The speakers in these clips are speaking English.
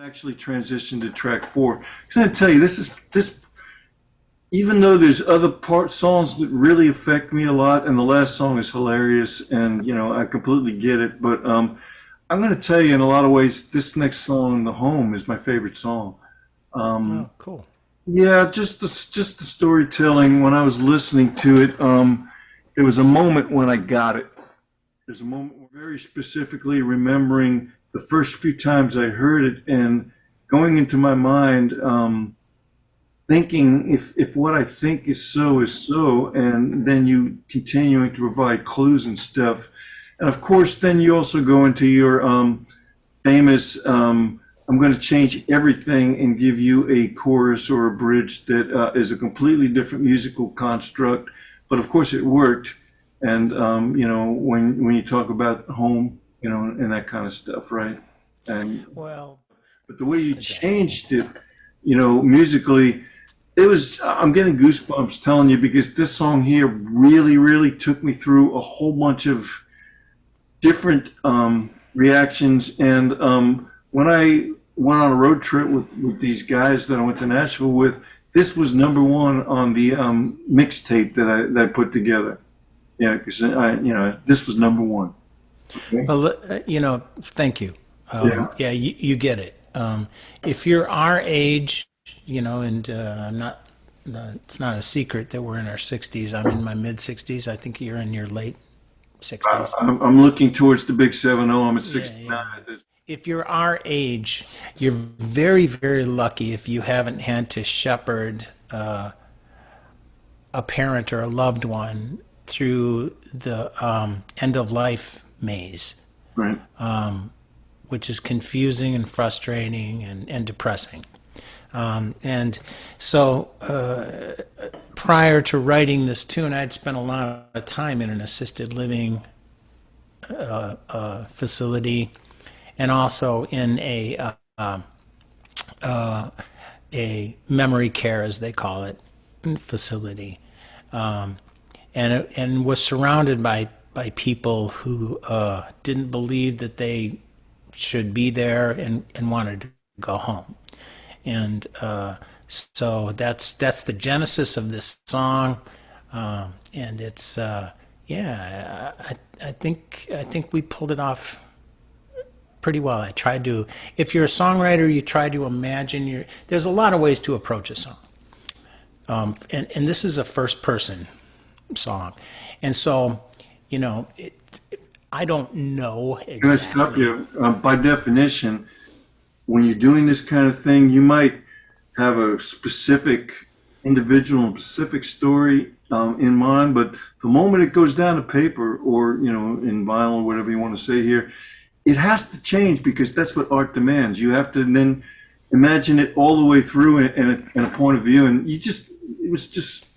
actually transitioned to track four. I'm gonna tell you, this. Even though there's other part songs that really affect me a lot, and the last song is hilarious, and I completely get it. But I'm gonna tell you, in a lot of ways, this next song, "The Home," is my favorite song. Um, Oh, cool. yeah, just the storytelling. When I was listening to it, there was a moment when I got it. There's a moment very specifically remembering the first few times I heard it and going into my mind, thinking if what I think is so, and then you continuing to provide clues and stuff. And of course, then you also go into your famous, I'm going to change everything and give you a chorus or a bridge that is a completely different musical construct. But of course, it worked. And when you talk about home, and that kind of stuff, right? And Well, but the way you exactly. changed it, musically, it was. I'm getting goosebumps telling you because this song here really, really took me through a whole bunch of different reactions. And when I went on a road trip with these guys that I went to Nashville with, this was number one on the mixtape that I put together. Yeah, because this was number one. Okay. Well, thank you. Yeah. Yeah, you get it. If you're our age, and it's not a secret that we're in our 60s. I'm in my mid 60s. I think you're in your late 60s. I'm looking towards the big 7-0. I'm at Yeah, 69 yeah. at this. If you're our age, you're very, very lucky if you haven't had to shepherd a parent or a loved one through the end of life maze, Right. which is confusing and frustrating and depressing. And so prior to writing this tune, I'd spent a lot of time in an assisted living facility and also in a memory care, as they call it, facility, um, and was surrounded by people who didn't believe that they should be there and wanted to go home. And so that's the genesis of this song, and it's yeah, I think we pulled it off pretty well. I tried to. If you're a songwriter, you try to imagine your. There's a lot of ways to approach a song, and this is a first person song, and so I don't know Can I stop exactly. you? By definition, when you're doing this kind of thing, you might have a specific individual and specific story in mind, but the moment it goes down to paper or, in vinyl, whatever you want to say here, it has to change because that's what art demands. You have to then imagine it all the way through in a point of view, and it was just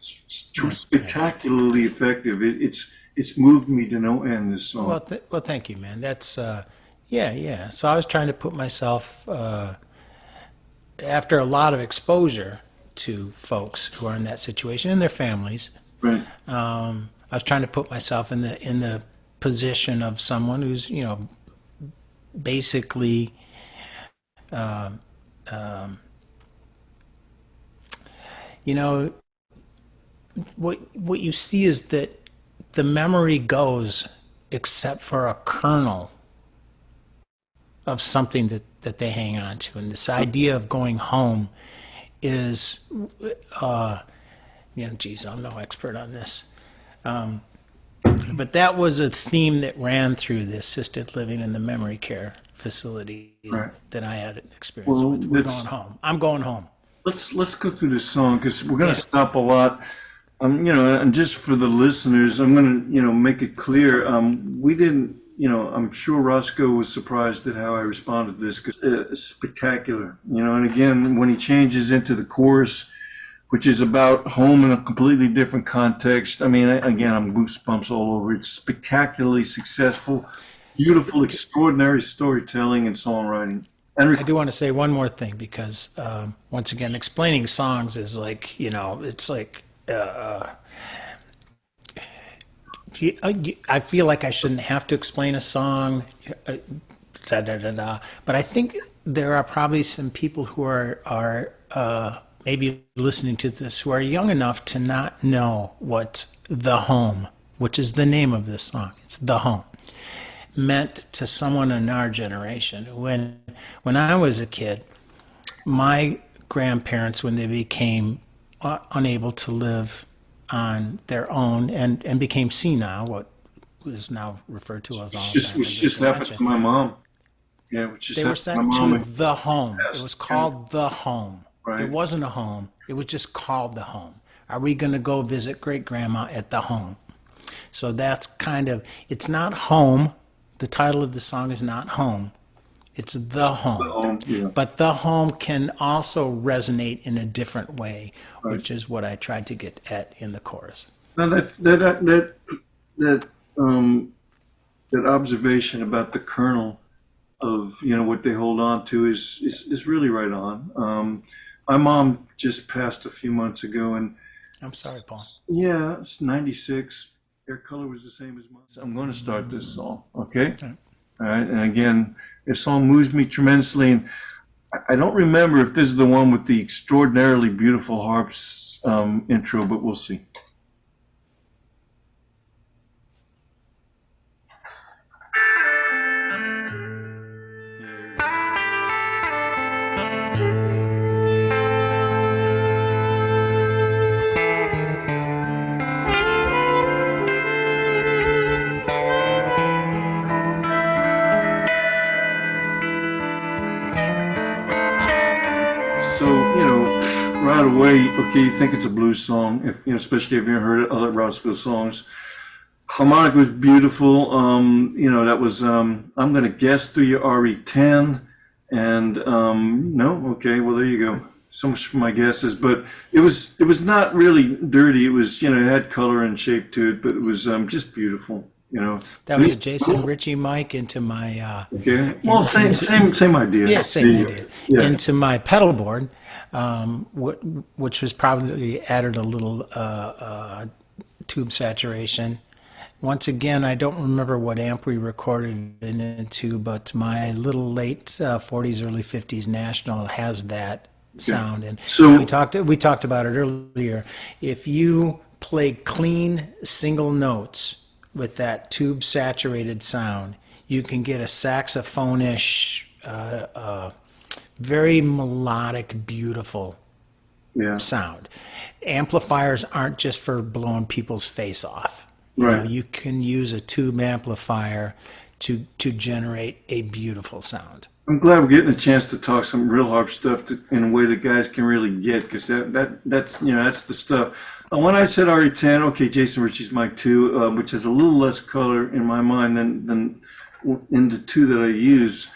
Yeah. spectacularly effective. It's moved me to no end, this song. Well, thank you, man. That's yeah, yeah. So I was trying to put myself after a lot of exposure to folks who are in that situation and their families. Right. I was trying to put myself in the position of someone who's basically you know what you see is that the memory goes except for a kernel of something that they hang on to, and this idea of going home is geez, I'm no expert on this. But that was a theme that ran through the assisted living and the memory care facility Right. that I had an experience Well, with. We're going home. I'm going home. let's go through this song because we're going to Yeah. stop a lot. And just for the listeners, I'm going to, make it clear. We didn't, I'm sure Roscoe was surprised at how I responded to this because it's spectacular, And again, when he changes into the chorus, which is about home in a completely different context. I mean, again, I'm goosebumps all over. It's spectacularly successful, beautiful, extraordinary storytelling and songwriting. And I do want to say one more thing because once again, explaining songs is like it's like I feel like I shouldn't have to explain a song. da da da da. But I think there are probably some people who are maybe listening to this who are young enough to not know what "The Home," which is the name of this song. It's "The Home," meant to someone in our generation. When I was a kid, my grandparents, when they became unable to live on their own and became senile, what is now referred to as Alzheimer's Which and just happened dementia, to my mom. Yeah, which just they were happened to my sent mom. to And the home. It was passed. called the home. It Right. wasn't a home. It was just called the home. Are we going to go visit great grandma at the home? So that's kind of, it's not home. The title of the song is not home. It's the home. Yeah. But the home can also resonate in a different way, Right. which is what I tried to get at in the chorus. Now that observation about the kernel of what they hold on to is really right on. My mom just passed a few months ago, and I'm sorry, Paul. yeah, it's 96. Hair color was the same as mine. So I'm going to start this song, okay? Okay. All right, and again, this song moves me tremendously, and I don't remember if this is the one with the extraordinarily beautiful harps intro, but we'll see. So, right away, okay, you think it's a blues song, if especially if you've heard other Rosco songs. Harmonica was beautiful. That was I'm gonna guess through your RE10, and no, okay, well there you go. So much for my guesses, but it was not really dirty. It was it had color and shape to it, but it was just beautiful. That was a Jason Ritchie mic into my Okay. Well, same idea. yeah, same Yeah. idea. Yeah. Into my pedal board, which was probably added a little tube saturation. Once again, I don't remember what amp we recorded it into, but my little late 40s, early 50s National has that sound. And So- we talked about it earlier. If you play clean single notes with that tube saturated sound, you can get a saxophone-ish, very melodic, beautiful Yeah. sound. Amplifiers aren't just for blowing people's face off. Right. You can use a tube amplifier to generate a beautiful sound. I'm glad we're getting a chance to talk some real harp stuff in a way that guys can really get, because that's the stuff. When I said RE10, okay, Jason Ritchie's mic 2, which has a little less color in my mind than in the two that I use,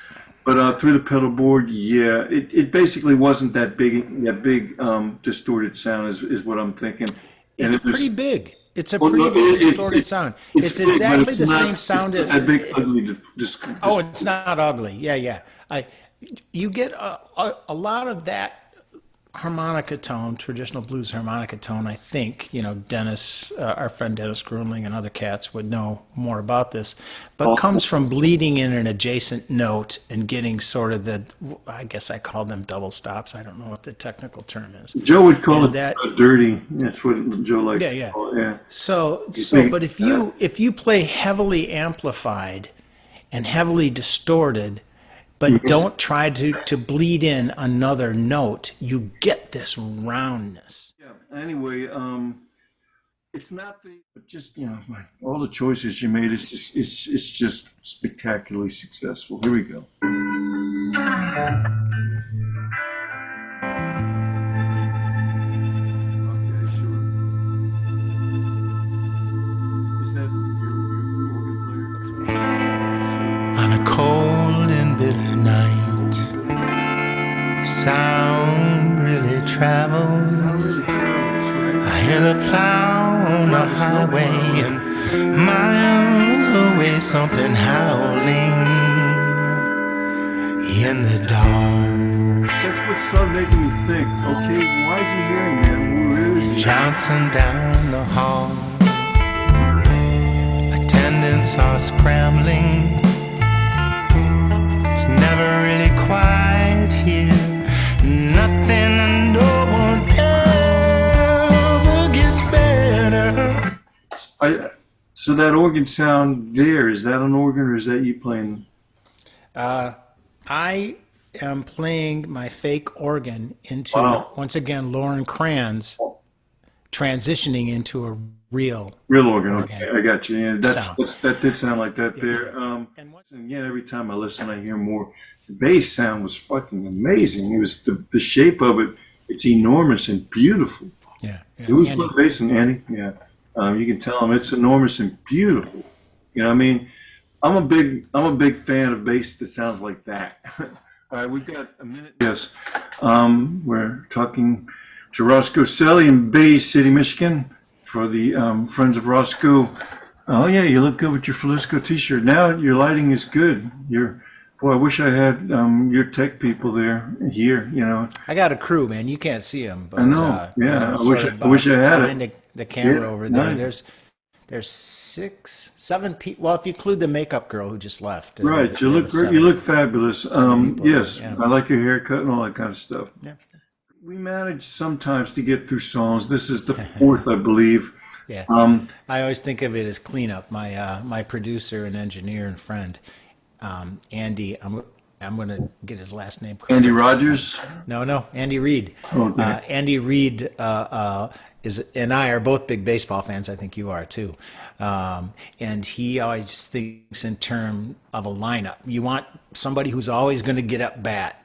but through the pedal board, yeah, it basically wasn't that big distorted sound is what I'm thinking. And It's it was, pretty big. It's a well, pretty no, big distorted sound. It's big, but exactly it's the not- same sound it's as. not that big ugly. Oh, it's not ugly. Yeah. You get a lot of that harmonica tone, traditional blues harmonica tone. I think Dennis, our friend Dennis Grunling, and other cats would know more about this, but comes from bleeding in an adjacent note and getting sort of I guess I call them double stops. I don't know what the technical term is. Joe would call And it that- dirty. That's what Joe likes Yeah. to call it. Yeah. So, think, but if you play heavily amplified and heavily distorted, but Yes. don't try to bleed in another note, you get this roundness. Yeah. Anyway, it's not but just all the choices you made. It's just spectacularly successful. Here we go. Okay, sure. Is that your organ player? On a cold and bitter night, the sound really travels. I hear the plow on the highway, and miles away something howling in the dark. That's what started making me think. Okay, why is he hearing that? Where is he? Jouncing down the hall, attendants are scrambling quiet here. Nothing and no one ever gets better. So that organ sound there, is that an organ or is that you playing? I am playing my fake organ into, Wow. once again, Lauren Kranz transitioning into a real Real organ. Okay, organ I got you. Yeah, sound. that did sound like that there. And what, And again, every time I listen, I hear more. The bass sound was fucking amazing. It was the shape of it. It's enormous and beautiful. yeah, Who's Andy. playing bass? And Andy, yeah. You can tell him it's enormous and beautiful. You know, what I mean, I'm a big fan of bass that sounds like that. All right, we've got a minute. Yes, we're talking to Rosco Selly in Bay City, Michigan, for the Friends of Rosco. Oh yeah, you look good with your Flusco T-shirt. Now your lighting is good. Boy, I wish I had your tech people here. You know, I got a crew, man. You can't see them, but I know. Yeah, sort I of wish I had behind it. the camera Yeah, over there. nice. There's 6, 7 people. Well, if you include the makeup girl who just left, Right, you there look was great. 7, You look fabulous. 7 people. Yes, Yeah, I like your haircut and all that kind of stuff. yeah, We manage sometimes to get through songs. This is the fourth, I believe. yeah. Um, I always think of it as cleanup. My producer and engineer and friend, Andy. I'm gonna get his last name Andy correct. Rogers. No, Andy Reid. Okay. Andy Reid is, and I are both big baseball fans. I think you are too. And he always just thinks in terms of a lineup. You want somebody who's always going to get up bat,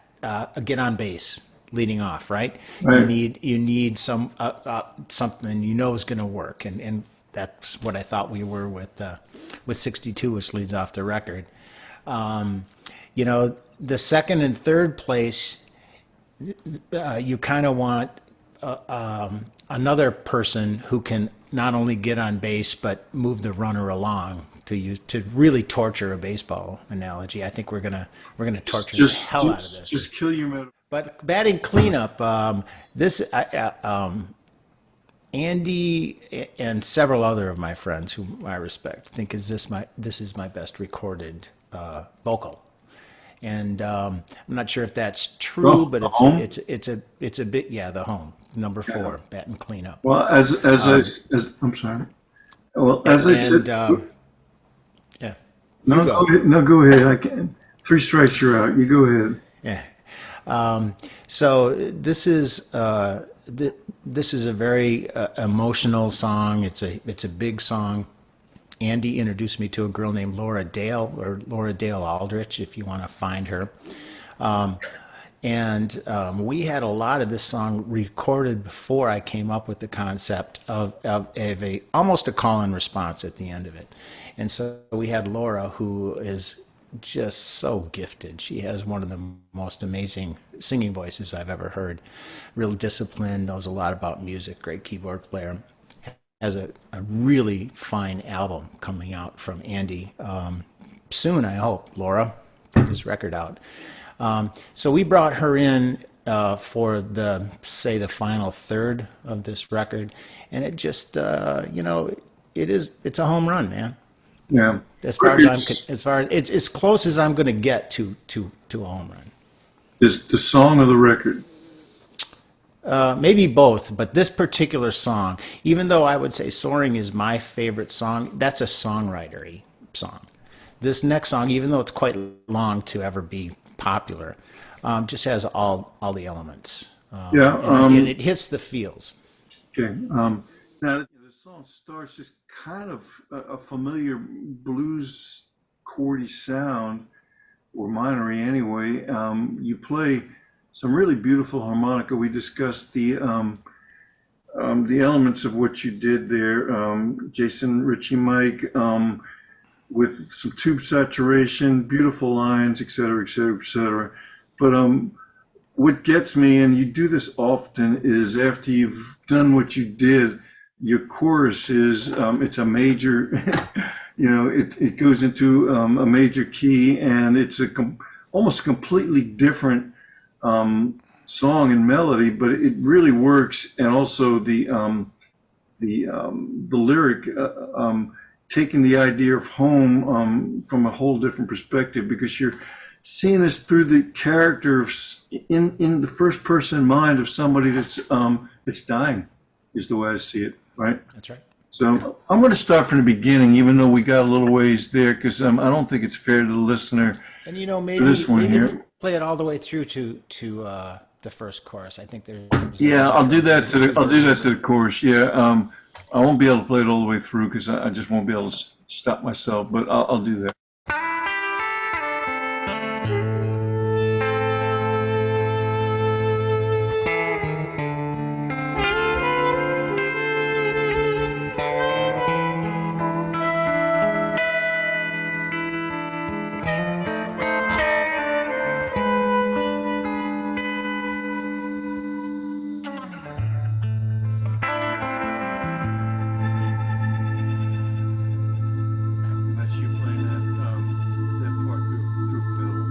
get on base, leading off, right? Right. You need something you know is going to work, and that's what I thought we were with 62, which leads off the record. You know, the second and third place, you kind of want another person who can not only get on base but move the runner along to really torture a baseball analogy. I think we're gonna torture the hell out of this. Just kill your metaphor. But batting cleanup, Andy and several other of my friends whom I respect think this is my best recorded vocal. And I'm not sure if that's true, Oh, but the home? it's a bit, yeah, the home number 4 bat and cleanup. Well, as I'm sorry. Well, as I said, Yeah, no, go. go ahead. No, go ahead. I can. 3 strikes, you're out. You go ahead. Yeah. So this is this is a very emotional song. It's a big song. Andy introduced me to a girl named Laura Dale, or Laura Dale Aldrich, if you want to find her. And we had a lot of this song recorded before I came up with the concept of a almost a call and response at the end of it. And so we had Laura, who is just so gifted. She has one of the most amazing singing voices I've ever heard. Real disciplined, knows a lot about music, great keyboard player. Has a really fine album coming out from Andy soon, I hope. Laura, get this record out. So we brought her in for the final third of this record, and it just it's a home run, man. Yeah. As far as it's as close as I'm going to get to a home run. This the song of the record. Maybe both, but this particular song, even though I would say Soaring is my favorite song, that's a songwriter-y song. This next song, even though it's quite long to ever be popular, just has all the elements. Yeah. And it hits the feels. Okay. Now the song starts just kind of a familiar blues chordy sound, or minory anyway. You play some really beautiful harmonica. We discussed the elements of what you did there, Jason, Richie, Mike, with some tube saturation, beautiful lines, et cetera, et cetera, et cetera. But what gets me, and you do this often, is after you've done what you did, your chorus is it's a major, it goes into a major key, and it's almost completely different song and melody, but it really works. And also the lyric, taking the idea of home from a whole different perspective, because you're seeing this through the character of in the first person mind of somebody that's dying, is the way I see it. Right. That's right. So I'm going to start from the beginning, even though we got a little ways there, because I don't think it's fair to the listener. And you know, For this one maybe here. play it all the way through to the first chorus. I think there's Yeah, I'll do that to the chorus. Yeah, I won't be able to play it all the way through because I just won't be able to stop myself. But I'll do that. That's you playing that part through pedal.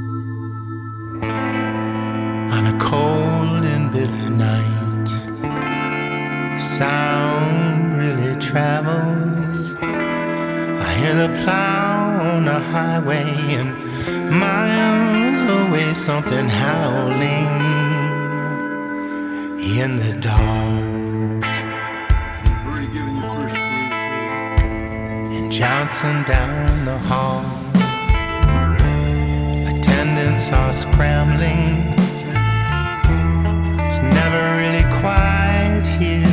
On a cold and bitter night, sound really travels. I hear the plow on the highway, and miles away something howling in the dark. You've already given your first clues. And Johnson down the hall, attendants are scrambling. It's never really quiet here.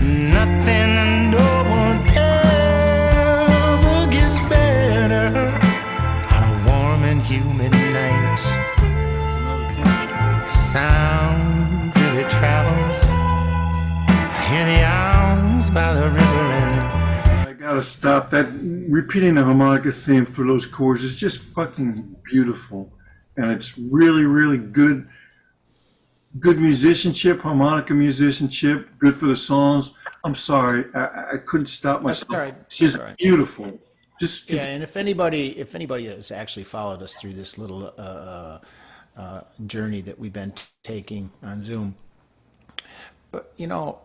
Nothing and no one ever gets better on a warm and humid night. Sound really travels. I hear the owls by the river and I gotta stop that. Repeating the harmonica theme for those chords is just fucking beautiful, and it's really, really good. Good musicianship, harmonica musicianship, good for the songs. I'm sorry, I couldn't stop myself. all right. It's just That's all right. beautiful. Just Yeah, and if anybody has actually followed us through this little journey that we've been taking on Zoom, but you know,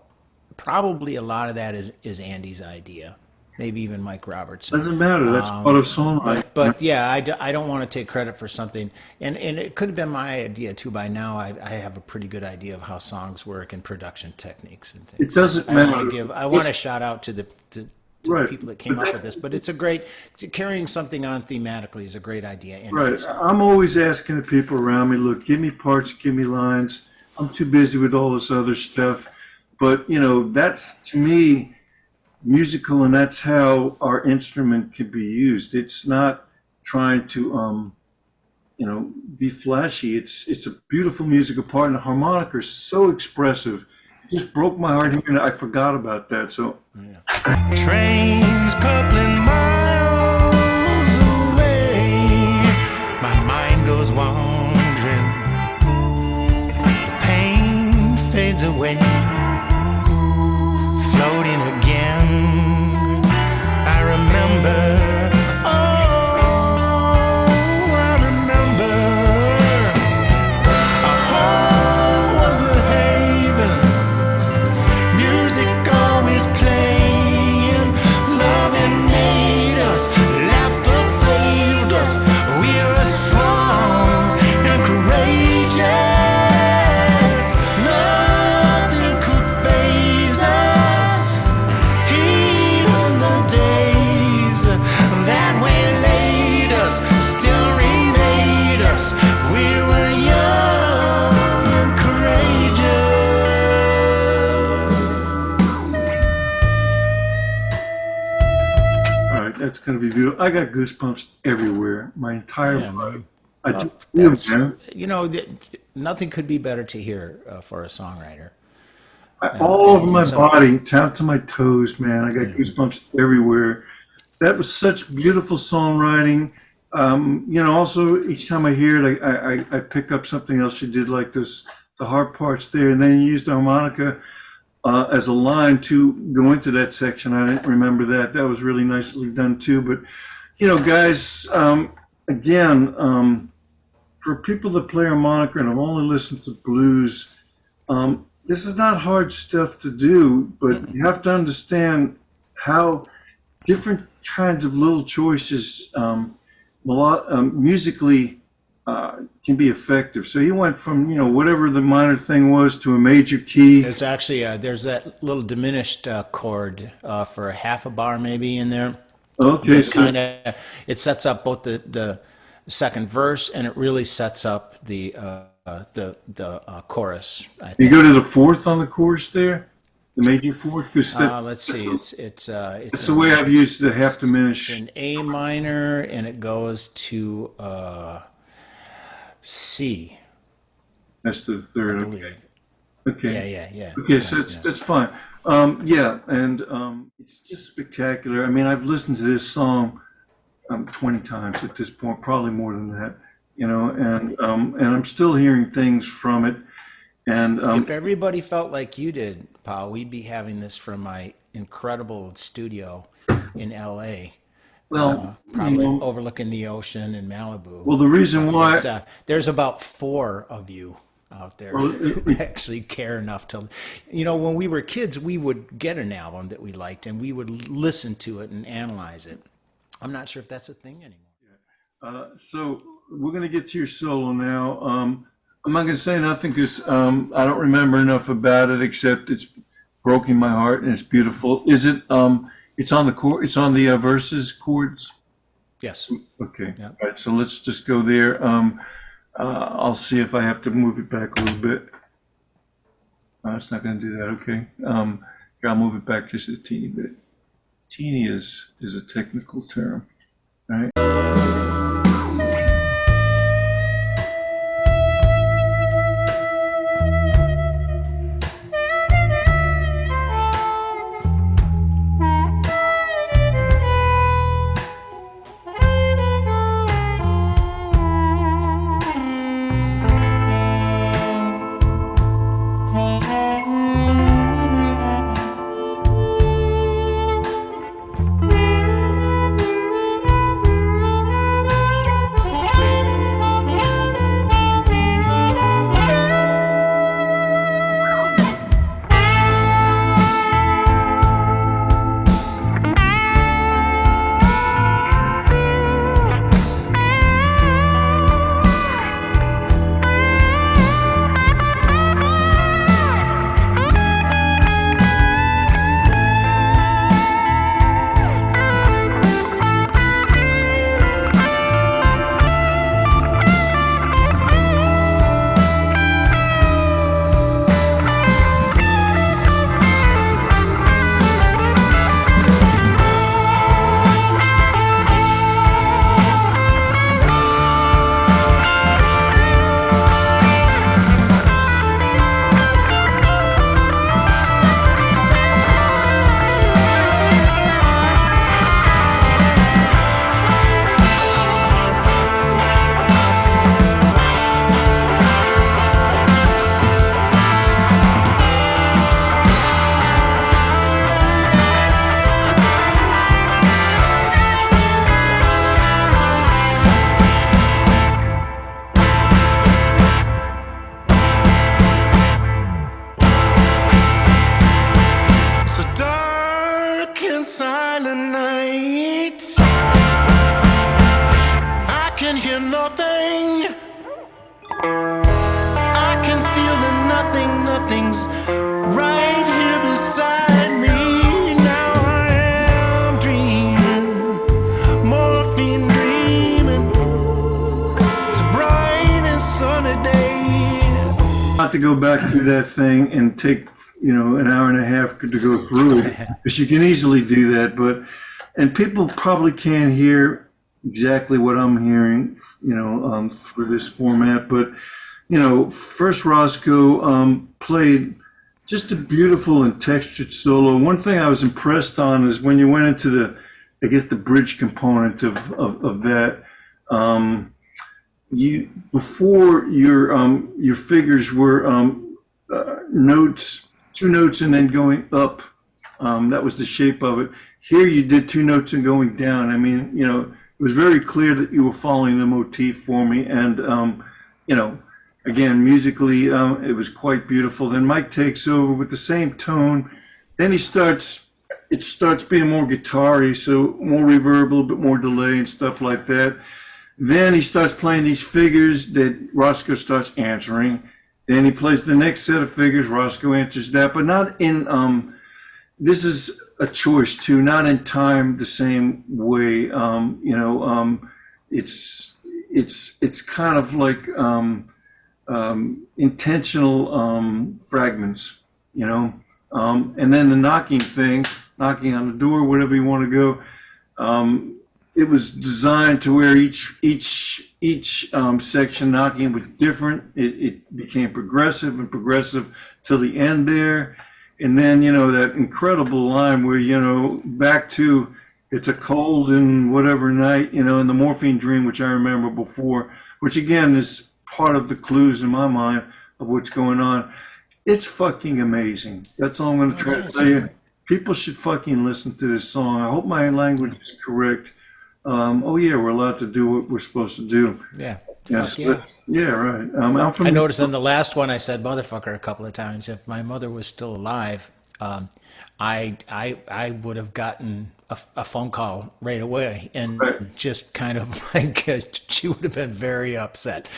probably a lot of that is Andy's idea, maybe even Mike Robertson. doesn't matter. That's part of songwriting. But yeah, I don't want to take credit for something, and it could have been my idea too. By now, I have a pretty good idea of how songs work and production techniques and things. It doesn't I matter. want to shout out to the Right. people that came up with this, but it's a great carrying something on thematically is a great idea. And Right. I'm always asking the people around me, look, give me parts, give me lines. I'm too busy with all this other stuff. But, that's to me musical, and that's how our instrument can be used. It's not trying to, be flashy. It's a beautiful musical part, and the harmonica is so expressive. It just broke my heart hearing it. I forgot about that. So trains coupling miles away. My mind goes wandering. The pain fades away. Floating again. I remember. Oh, I remember. Our home was a haven. Music always playing. Loving made us. Laughter saved us. We were strong and courageous. Nothing could faze us. Even the days that waylaid us still remade us. We were young and courageous. all right, that's going to be beautiful. I got goosebumps everywhere. My entire Yeah, body. man. I Well, do feel, that's, man. nothing could be better to hear for a songwriter. All over my so- body, down to my toes, man. I got goosebumps everywhere. That was such beautiful songwriting. Also each time I hear it, I pick up something else you did, like this, the hard parts there, and then you used the harmonica as a line to go into that section. I didn't remember that. That was really nicely done too. But guys, again, for people that play harmonica and have only listened to blues, this is not hard stuff to do, but you have to understand how different kinds of little choices musically can be effective. So he went from, whatever the minor thing was to a major key. It's actually there's that little diminished chord for a half a bar maybe in there. Okay, It's kind of it sets up both the second verse, and it really sets up the chorus. I you think. go to the fourth on the chorus there, the major fourth, because Let's see. It's that's the way I've used the half diminished. an A minor, and it goes to C, That's the third. I Okay. believe. Okay. Yeah. Okay, so that's fine. Yeah, and it's just spectacular. I mean, I've listened to this song 20 times at this point, probably more than that. And I'm still hearing things from it. And If everybody felt like you did, Paul, we'd be having this from my incredible studio in LA, well, probably overlooking the ocean in Malibu. well, the reason why. But there's about 4 of you out there Well, who actually care enough to, when we were kids, we would get an album that we liked and we would listen to it and analyze it. I'm not sure if that's a thing anymore. So we're going to get to your solo now. I'm not going to say nothing because I don't remember enough about it except it's broken my heart and it's beautiful. Is it? It's on the chord. It's on the verses chords. Yes. Okay. Yeah. All right. So let's just go there. I'll see if I have to move it back a little bit. It's not going to do that. Okay. Here, I'll move it back just a teeny bit. Teeny is a technical term. All right. silent night. I can hear nothing. I can feel that nothing's right here beside me. Now I am dreaming, morphine dreaming. It's a bright and sunny day. Not to go back through that thing and take an hour and a half to go through it, because you can easily do that, and people probably can't hear exactly what I'm hearing for this format, but first Rosco played just a beautiful and textured solo. One thing I was impressed on is when you went into the bridge component of that, before your figures were notes, 2 notes and then going up. That was the shape of it. Here you did 2 notes and going down. I mean, it was very clear that you were following the motif for me. And, again, musically, it was quite beautiful. Then Mike takes over with the same tone. Then it starts being more guitar-y, so more reverb, a little bit more delay and stuff like that. Then he starts playing these figures that Rosco starts answering. Then he plays the next set of figures. Rosco answers that, but not in. This is a choice too, not in time the same way. It's kind of like intentional fragments, and then the knocking thing, knocking on the door, whatever you want to go. It was designed to where each section knocking was different. It became progressive and progressive till the end there. And then, that incredible line where, back to it's a cold and whatever night, in the morphine dream, which I remember before, which again is part of the clues in my mind of what's going on. It's fucking amazing. That's all I'm going to try to tell you. People should fucking listen to this song. I hope my language is correct. We're allowed to do what we're supposed to do. Yeah. Yes. Yeah. Yeah, right. I noticed on the last one I said motherfucker a couple of times. If my mother was still alive, I would have gotten a phone call right away and just kind of like she would have been very upset.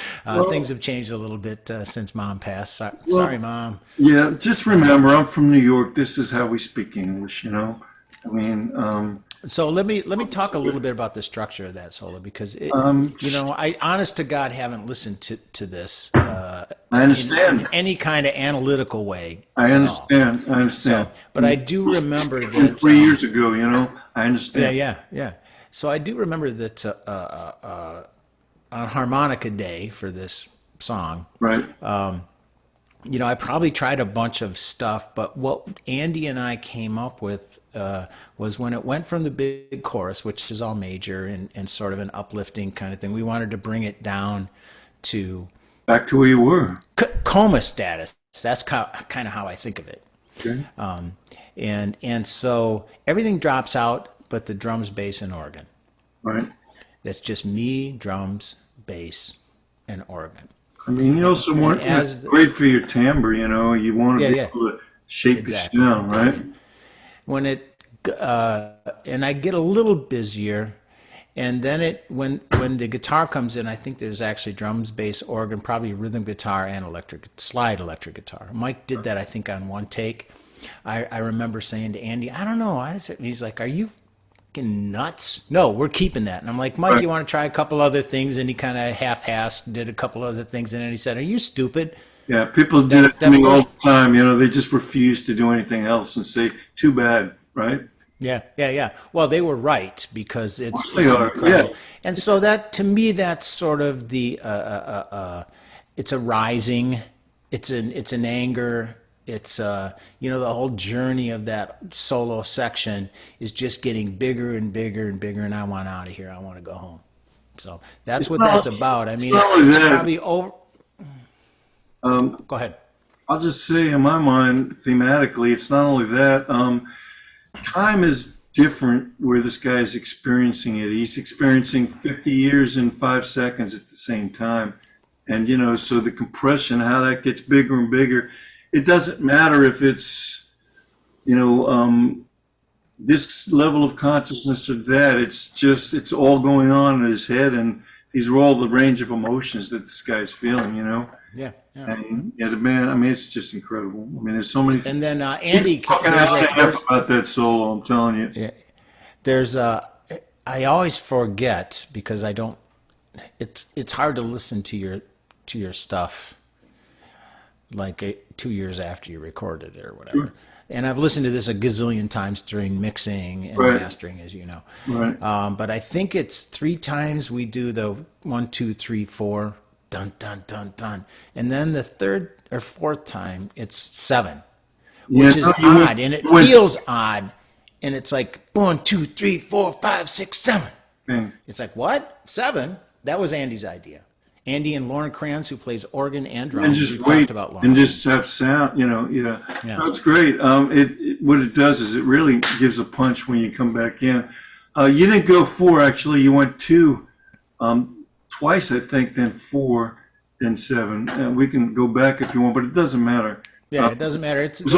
Things have changed a little bit since Mom passed. Sorry, Mom. Yeah, just remember, I'm from New York. This is how we speak English. So let me talk a little bit about the structure of that solo because I honest to God haven't listened to this. I understand in any kind of analytical way. I understand. So, but I do remember that 3 years ago. I understand. Yeah. So I do remember that on Harmonica Day for this song, Right. I probably tried a bunch of stuff, but what Andy and I came up with was when it went from the big chorus, which is all major and sort of an uplifting kind of thing, we wanted to bring it down to back to where you were. Coma status. That's kind of how I think of it. Okay. And so everything drops out, but the drums, bass, and organ. Right. That's just me, drums, bass, and organ. I mean, you also want it's great for your timbre. You want to be able to shape it down, right? When and I get a little busier, and then when the guitar comes in, I think there's actually drums, bass, organ, probably rhythm guitar, and slide electric guitar. Mike did that, I think, on one take. I remember saying to Andy, I don't know. He's like, "Are you fucking nuts?" No, we're keeping that. And I'm like, Mike, you want to try a couple other things? And he kind of half-assed, did a couple other things, and then he said, "Are you stupid?" Yeah, people do that to me all the time. They just refuse to do anything else and say, "Too bad," right? Yeah. Well, they were right because it's incredible. Yeah. And so that, to me, that's sort of the it's a rising, it's an anger. It's the whole journey of that solo section is just getting bigger and bigger and bigger, and I want out of here. I want to go home. So that's what that's about. I mean, it's probably over. Go ahead. I'll just say, in my mind, thematically, it's not only that. Time is different where this guy is experiencing it. He's experiencing 50 years in 5 seconds at the same time. And, so the compression, how that gets bigger and bigger. It doesn't matter if it's, this level of consciousness or that. It's all going on in his head. And these are all the range of emotions that this guy's feeling, Yeah. And the man, I mean, it's just incredible. I mean, there's so many. And then Andy, about that solo, I'm telling you. Yeah, there's I always forget because I don't. It's hard to listen to your stuff like 2 years after you recorded it or whatever. Sure. And I've listened to this a gazillion times during mixing and mastering, as you know. Right. But I think it's 3 times we do the 1, 2, 3, 4. Dun, dun, dun, dun. And then the 3rd or 4th time, it's 7, which is odd. And it feels odd. And it's like 1, 2, 3, 4, 5, 6, 7. It's like, what? 7? That was Andy's idea. Andy and Lauren Kranz, who plays organ and drums. And just wait and just have sound, yeah. That's great. What it does is it really gives a punch when you come back in. You didn't go 4, actually. You went 2. Twice, I think, then 4, then 7. We can go back if you want, but it doesn't matter. Yeah, it doesn't matter. It was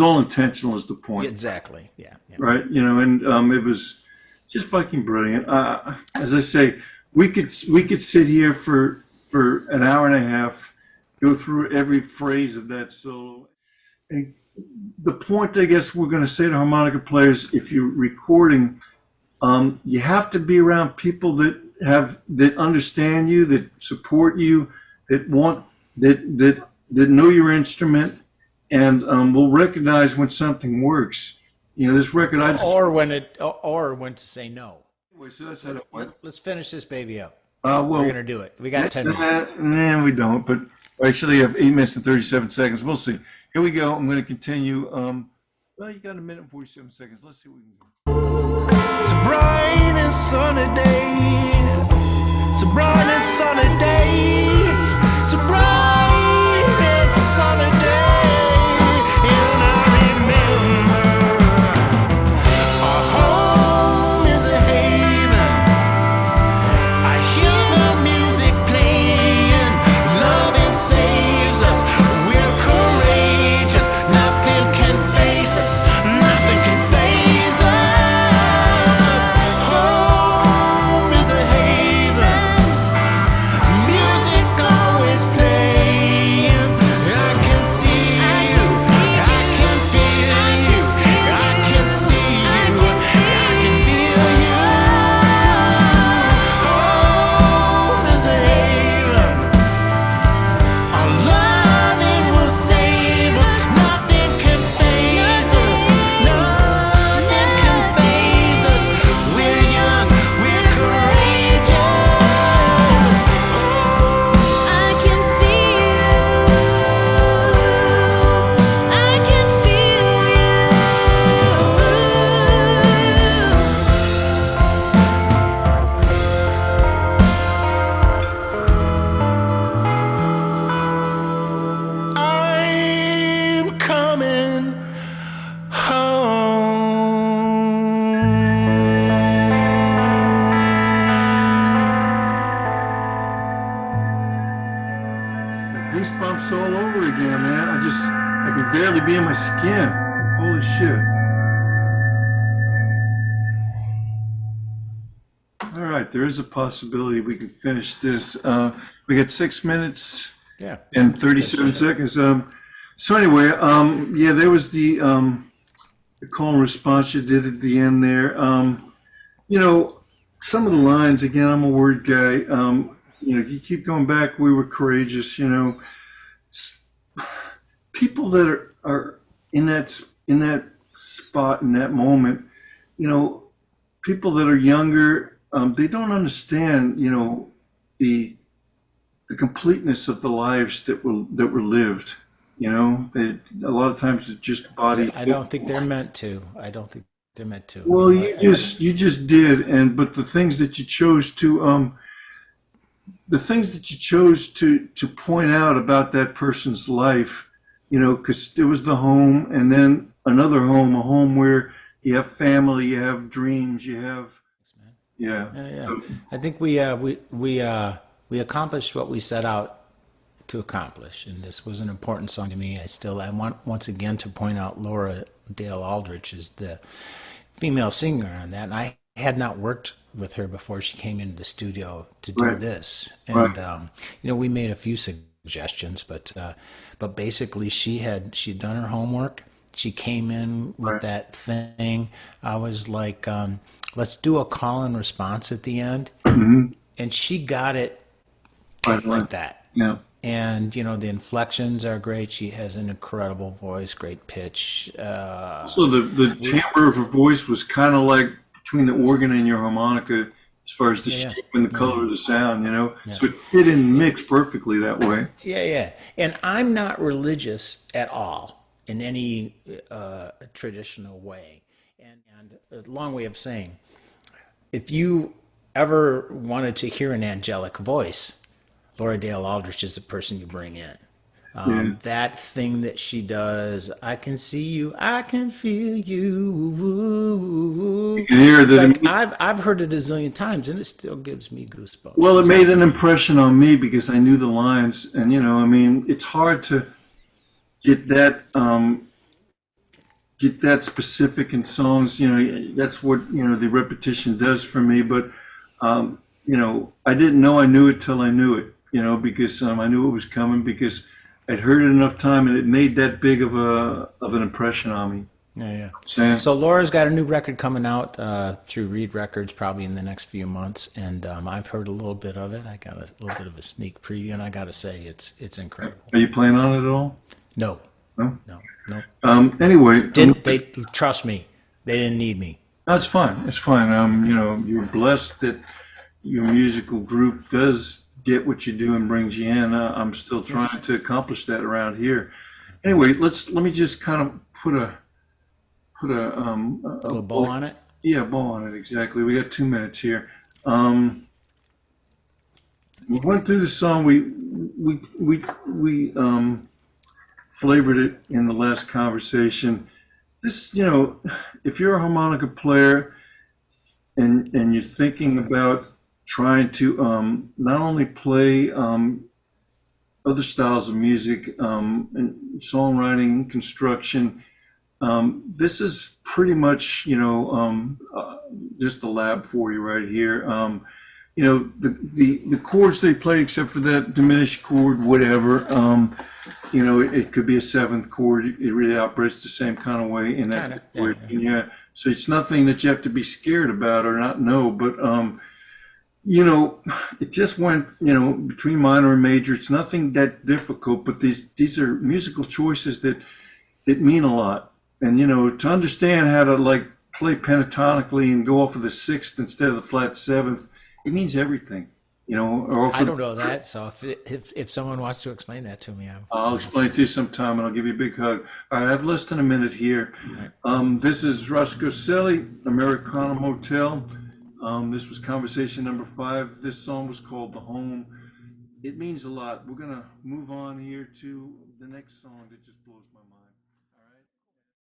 all intentional, is the point. Exactly. Yeah. Right. And it was just fucking brilliant. As I say, we could sit here for an hour and a half, go through every phrase of that solo. And the point, I guess, we're going to say to harmonica players, if you're recording, you have to be around people that understand you, that support you, that want that know your instrument, and will recognize when something works. You know, this record I just or when to say no. anyway, so that's how it went. Let's finish this baby up. Well, We're gonna do it. We got 10 minutes. Nah, we don't. But we actually have 8 minutes and 37 seconds. We'll see. Here we go. I'm going to continue. Well, you got a minute and 47 seconds. Let's see what we can do. It's a bright and sunny day. It's a bright and sunny day. It's a bright and sunny day. And I remember our home is a haven. I hear the music playing. Loving saves us. We're courageous. Nothing can faze us. Nothing can faze us. Home is a haven. Music always playing. I can see you. I can feel you. I can see you. I can feel you. Home is a haven. Our loving will save us. Nothing can faze us. Nothing can faze us. We're young. We're courageous. I can see you. I can feel you. I'm coming home. Goosebumps all over again, man. I can barely be in my skin. Holy shit. All right, there is a possibility we can finish this. We got 6 minutes Yeah. and 37 seconds. So anyway, yeah, there was the call and response you did at the end there. You know, some of the lines, again, I'm a word guy. You know, you keep going back, we were courageous, you know. People that are in that spot, in that moment, you know, people that are younger, they don't understand, you know, the completeness of the lives that were lived. You know, a lot of times it's just body. I don't think they're meant to. Well, you just did, but the things that you chose to point out about that person's life, you know, because there was the home, and then another home, a home where you have family, you have dreams, you have, yeah. Yeah. I think we accomplished what we set out to accomplish, and this was an important song to me. I want once again to point out Laura Dale Aldrich is the female singer on that, and I had not worked with her before she came into the studio to do Right. this, and Right. you know, we made a few suggestions, but basically she'd done her homework. She came in with Right. that thing. I was like, let's do a call and response at the end, and she got it Right, like right. that. Yeah. And you know, the inflections are great. She has an incredible voice, great pitch. So the timbre of her voice was kind of like between the organ and your harmonica, as far as the Yeah, yeah. shape and the color of the sound, you know. So it fit in mixed perfectly that way. Yeah. And I'm not religious at all in any traditional way. And a long way of saying, if you ever wanted to hear an angelic voice, Laura Dale Aldrich is the person you bring in. That thing that she does, I can see you, I can feel you. You can hear It's that. like, I've heard it a zillion times, and it still gives me goosebumps. Well, it made an impression on me because I knew the lines, and you know, I mean, it's hard to get that specific in songs. You know, that's what, you know, the repetition does for me. But I didn't know I knew it till I knew it, because I knew it was coming because I'd heard it enough time and it made that big of an impression on me. Yeah. Saying, So Laura's got a new record coming out through Reed Records probably in the next few months, and I've heard a little bit of it. I got a little bit of a sneak preview, and I got to say it's incredible. are you playing on it at all? No, No. no. Anyway, Didn't they trust me? They didn't need me. that's fine. It's fine. You're blessed that your musical group does get what you do and brings you in. I'm still trying to accomplish that around here. Anyway, let me just kind of put A little bow on it. yeah, bow on it. Exactly. We got 2 minutes here. We went through the song. We flavored it in the last conversation. This, if you're a harmonica player and you're thinking about trying to not only play other styles of music and songwriting, construction, this is pretty much just a lab for you right here. The chords they play, except for that diminished chord, whatever. It could be a seventh chord. It really operates the same kind of way in that situation. Yeah. So it's nothing that you have to be scared about or not know. But it just went between minor and major. It's nothing that difficult. But these are musical choices that mean a lot. And to understand how to like play pentatonically and go off of the sixth instead of the flat seventh, it means everything. Or I don't know that. So if someone wants to explain that to me, I'll explain it to you sometime, and I'll give you a big hug. All right, I have less than a minute here. This is Rosco, Americana Motel. This was conversation number 5. This song was called "The Home." It means a lot. We're gonna move on here to the next song that just blows my mind.